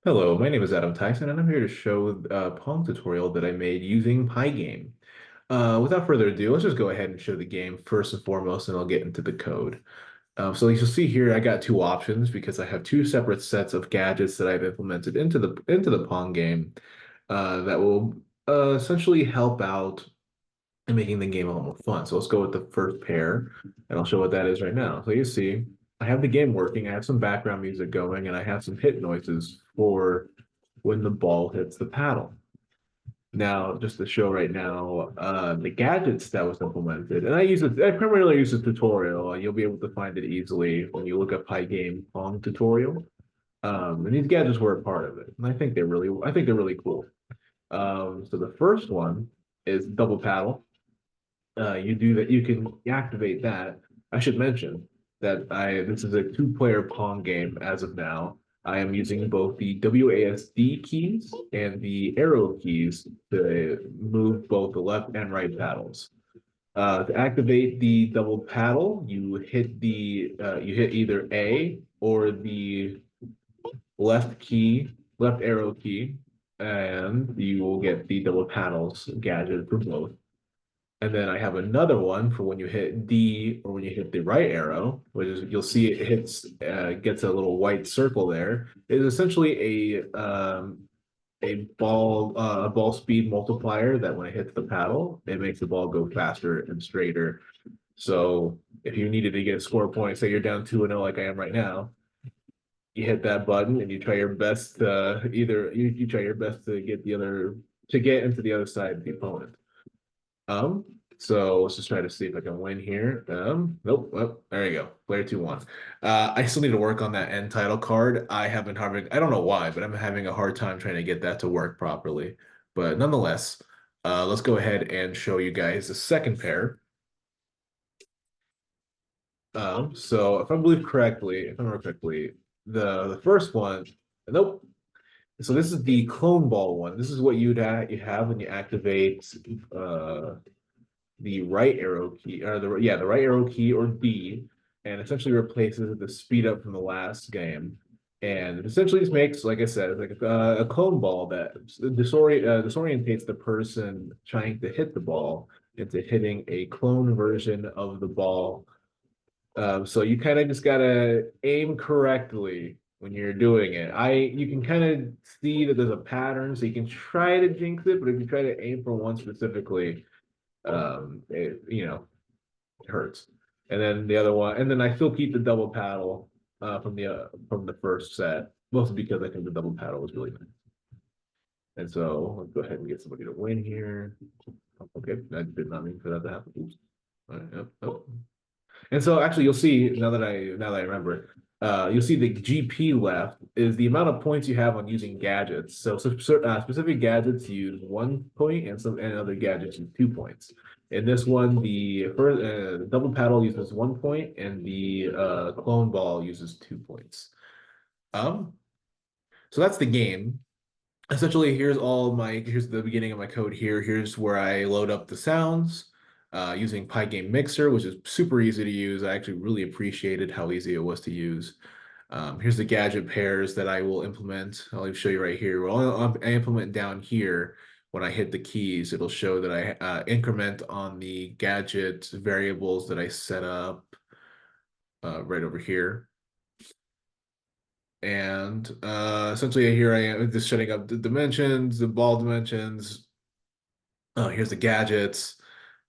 Hello, my name is Adam Tyson, and I'm here to show a Pong tutorial that I made using pygame. Without further ado, let's just go ahead and show the game first and foremost, and I'll get into the code. So as you'll see here, I got two options because I have two separate sets of gadgets that I've implemented into the Pong game that will essentially help out in making the game a lot more fun. So let's go with the first pair, and I'll show what that is right now. So you see, I have the game working, I have some background music going, and I have some hit noises for when the ball hits the paddle. Now, just to show right now, the gadgets that was implemented, and I primarily use a tutorial. You'll be able to find it easily when you look up Pygame Pong tutorial. And these gadgets were a part of it, and I think they're really cool. So the first one is double paddle. You do that. You can activate that. I should mention that I this is a two-player Pong game as of now. I am using both the WASD keys and the arrow keys to move both the left and right paddles. To activate the double paddle, you hit either A or the left arrow key, and you will get the double paddles gadget for both. And then I have another one for when you hit D or when you hit the right arrow, which is you'll see it gets a little white circle there. It is essentially a ball speed multiplier that when it hits the paddle, it makes the ball go faster and straighter. So if you needed to get a score point, say you're down 2-0 like I am right now, you hit that button and you try your best you try your best to get into the other side of the opponent. Um, so let's just try to see if I can win here. Nope. Well, there you go. Player 2-1. I still need to work on that end title card. I don't know why, but I'm having a hard time trying to get that to work properly. But nonetheless, let's go ahead and show you guys the second pair. So if I remember correctly, the first one, nope. So this is the clone ball one. This is what you have when you activate the right arrow key or the right arrow key or D, and essentially replaces the speed up from the last game. And it essentially just makes, like I said, like a clone ball that disorientates the person trying to hit the ball into hitting a clone version of the ball. So you kind of just gotta aim correctly when you're doing it. You can kind of see that there's a pattern, so you can try to jinx it, but if you try to aim for one specifically, it hurts. And then the other one, and then I still keep the double paddle from the first set, mostly because I think the double paddle was really nice. And so let's go ahead and get somebody to win here. Okay, I did not mean for that to happen. Oops. All right, yep, oh. And so actually you'll see now that I remember, you'll see the GP left is the amount of points you have on using gadgets. So specific gadgets use 1 point and other gadgets use 2 points. In this one, the double paddle uses 1 point and the clone ball uses 2 points. Um, so that's the game. Essentially, here's the beginning of my code here. Here's where I load up the sounds using Pygame Mixer, which is super easy to use. I actually really appreciated how easy it was to use. Here's the gadget pairs that I will implement. I'll show you right here. Well, I implement down here. When I hit the keys, it'll show that I increment on the gadget variables that I set up right over here. And essentially here I am just setting up the dimensions, the ball dimensions. Here's the gadgets.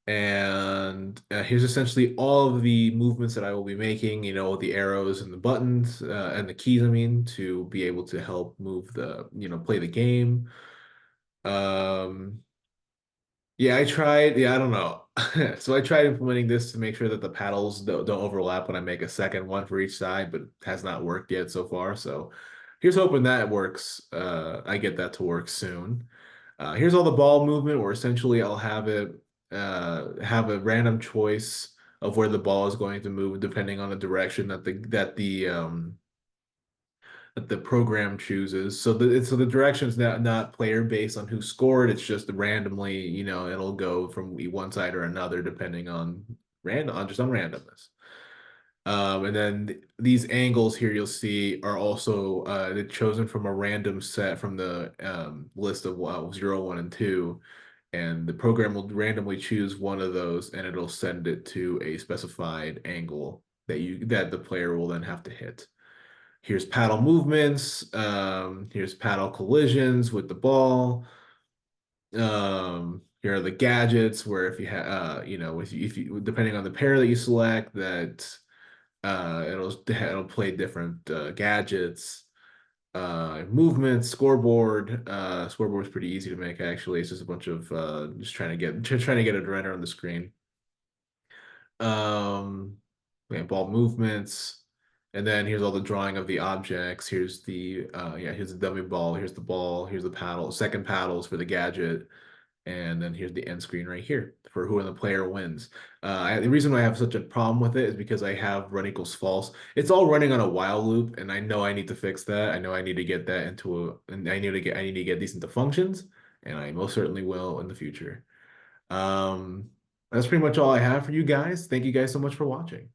And here's essentially all of the movements that I will be making, the arrows and the buttons and the keys, I mean, to be able to help play the game. Um, I don't know. So I tried implementing this to make sure that the paddles don't overlap when I make a second one for each side, but it has not worked yet so far. So here's hoping that works. I get that to work soon. Here's all the ball movement where essentially I'll have a random choice of where the ball is going to move depending on the direction that the program chooses. So the direction is not player based on who scored. It's just randomly, it'll go from one side or another depending on randomness. And then these angles here you'll see are also they're chosen from a random set from the list of 0, 1, and 2. And the program will randomly choose one of those and it'll send it to a specified angle that the player will then have to hit. Here's paddle movements. Here's paddle collisions with the ball. Here are the gadgets where if you have, if you depending on the pair that you select, that it'll play different gadgets, movements, scoreboard. Scoreboard is pretty easy to make actually. It's just a bunch of just trying to get it right on the screen. Um, yeah, ball movements, and then here's all the drawing of the objects. Here's the dummy ball. Here's the ball. Here's the paddle. Second paddles for the gadget. And then here's the end screen right here for who the player wins. The reason why I have such a problem with it is because I have run equals false. It's all running on a while loop, and I know I need to fix that. I know I need to get that and I need to get these into functions, and I most certainly will in the future. Um, that's pretty much all I have for you guys. Thank you guys so much for watching.